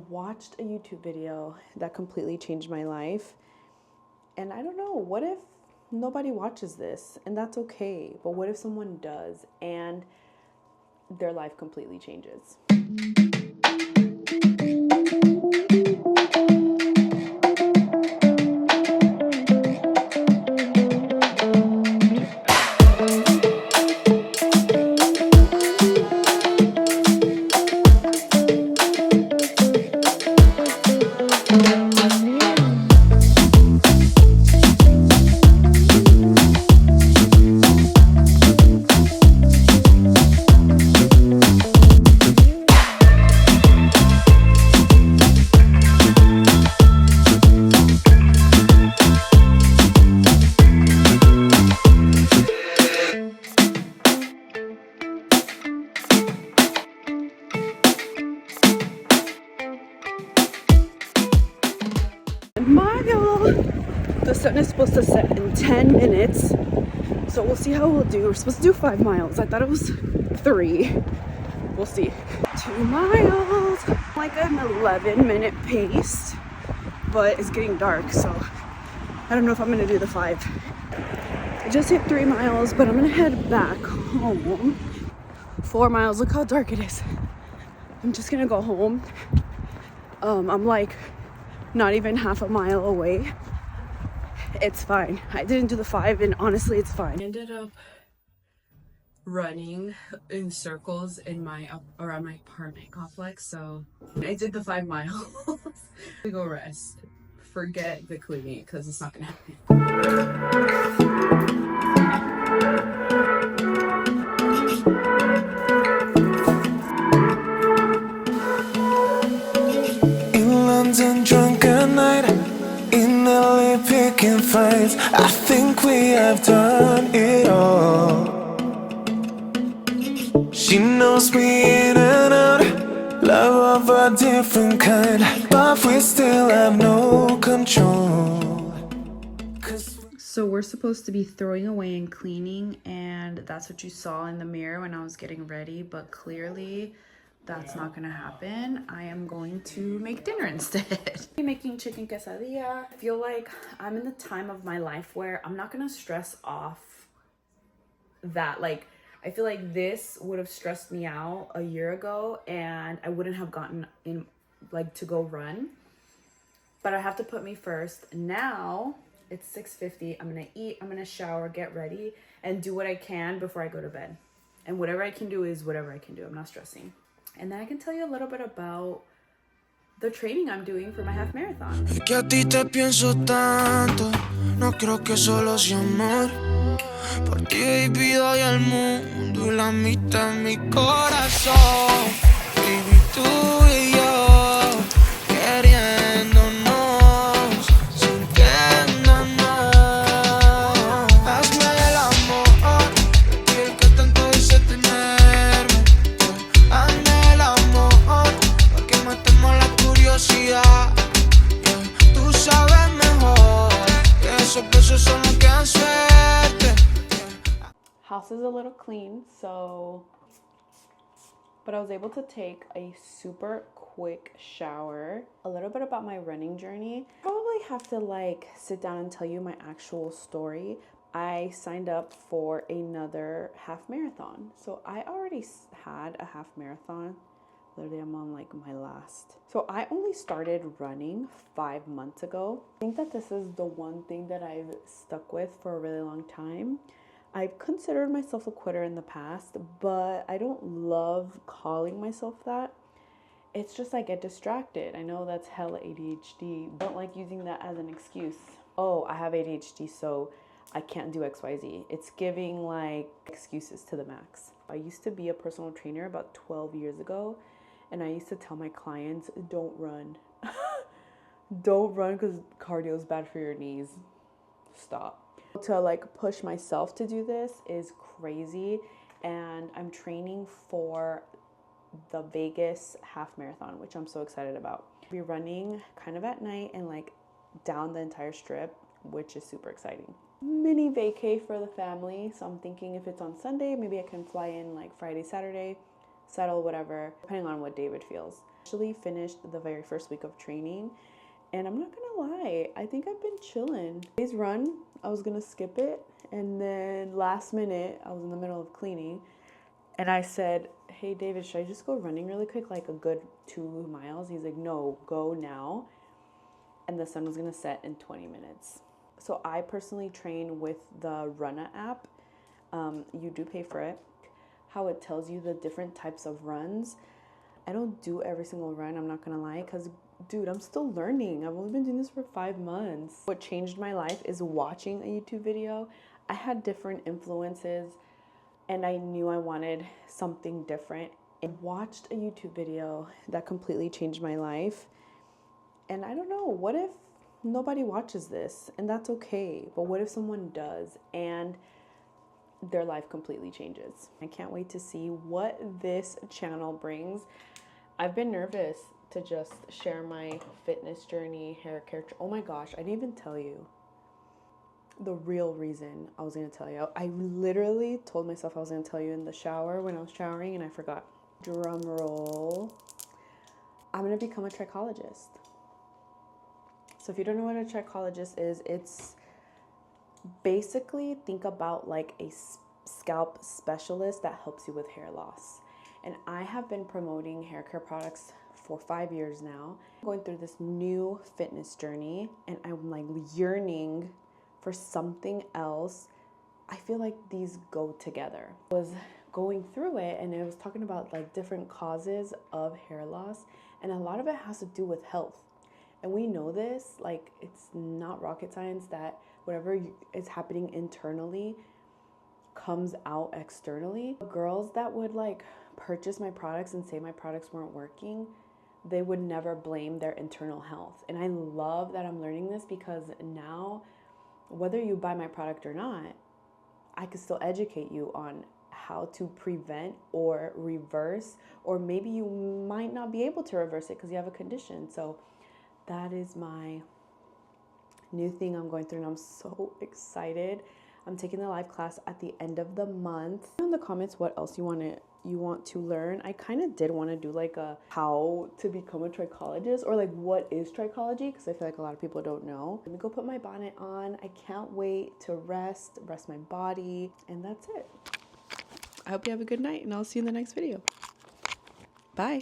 watched a YouTube video that completely changed my life. And I don't know, what if nobody watches this? And that's okay. But what if someone does and their life completely changes? The sun is supposed to set in 10 minutes, so we'll see how we'll do. We're supposed to do 5 miles. I thought it was 3. We'll see. 2 miles, like an 11-minute pace, but it's getting dark, so I don't know if I'm gonna do the 5. I just hit 3 miles, but I'm gonna head back home. 4 miles, look how dark it is. I'm just gonna go home. I'm like not even half a mile away. It's fine. I didn't do the 5, and honestly, it's fine. I ended up running in circles in around my apartment complex, so I did the 5 miles. We go rest. Forget the cleaning because it's not gonna happen. In London, drunk at night. In LA, picking fights. I think we have done it all. She knows me in and out. Love of a different kind, but we still have no control. So we're supposed to be throwing away and cleaning, and that's what you saw in the mirror when I was getting ready, but clearly that's not gonna happen. I am going to make dinner instead. I'm making chicken quesadilla. I feel like I'm in the time of my life where I'm not gonna stress off that. Like, I feel like this would have stressed me out a year ago and I wouldn't have gotten in, like, to go run. But I have to put me first. Now it's 6:50. I'm gonna eat, I'm gonna shower, get ready, and do what I can before I go to bed. And whatever I can do is whatever I can do. I'm not stressing. And then I can tell you a little bit about the training I'm doing for my half marathon. Es que a ti te pienso tanto, no creo que solo sea amor. Por ti, baby, doy el mundo y la mitad en mi corazón. Baby, tú y yo, queriéndonos, sintiéndonos. Hazme el amor, el que tanto dice tenerme. Hazme el amor, pa' que matemos la curiosidad. Tú sabes mejor que esos besos son los que dan suerte. House is a little clean, but I was able to take a super quick shower. A little bit about my running journey. Probably have to like sit down and tell you my actual story. I signed up for another half marathon. So I already had a half marathon. Literally, I'm on like my last. So I only started running 5 months ago. I think that this is the one thing that I've stuck with for a really long time. I've considered myself a quitter in the past, but I don't love calling myself that. It's just I get distracted. I know that's hella ADHD. I don't like using that as an excuse. Oh, I have ADHD, so I can't do XYZ. It's giving like excuses to the max. I used to be a personal trainer about 12 years ago, and I used to tell my clients, don't run. Don't run because cardio is bad for your knees. Stop. To like push myself to do this is crazy, and I'm training for the Vegas half marathon, which I'm so excited about. I'll be running kind of at night and like down the entire strip, which is super exciting. Mini vacay for the family, so I'm thinking if it's on Sunday, maybe I can fly in like Friday, Saturday, settle, whatever, depending on what David feels. Actually finished the very first week of training, and I'm not gonna lie, I think I've been chilling. Today's run, I was gonna skip it, and then last minute, I was in the middle of cleaning, and I said, hey David, should I just go running really quick, like a good 2 miles? He's like, no, go now. And the sun was gonna set in 20 minutes. So I personally train with the Runna app. You do pay for it. How it tells you the different types of runs. I don't do every single run, I'm not gonna lie, because dude, I'm still learning. I've only been doing this for 5 months. What changed my life is watching a YouTube video. I had different influences and I knew I wanted something different. And watched a YouTube video that completely changed my life. And I don't know, what if nobody watches this? And that's okay. But what if someone does and their life completely changes? I can't wait to see what this channel brings. I've been nervous to just share my fitness journey, hair care. Oh my gosh, I didn't even tell you the real reason I was gonna tell you. I literally told myself I was gonna tell you in the shower when I was showering, and I forgot. Drum roll. I'm gonna become a trichologist. So if you don't know what a trichologist is, it's basically, think about like a scalp specialist that helps you with hair loss. And I have been promoting hair care products for 5 years now. I'm going through this new fitness journey, and I'm like yearning for something else. I feel like these go together. I was going through it, and it was talking about like different causes of hair loss, and a lot of it has to do with health. And we know this, like, it's not rocket science that whatever is happening internally comes out externally. Girls that would like purchase my products and say my products weren't working, they would never blame their internal health. And I love that I'm learning this, because now, whether you buy my product or not, I can still educate you on how to prevent or reverse, or maybe you might not be able to reverse it because you have a condition. So that is my new thing I'm going through, and I'm so excited. I'm taking the live class at the end of the month. In the comments what else you want to learn. I kind of did want to do like a how to become a trichologist, or like what is trichology, because I feel like a lot of people don't know. Let me go put my bonnet on. I can't wait to rest my body, and that's it. I hope you have a good night, and I'll see you in the next video. Bye.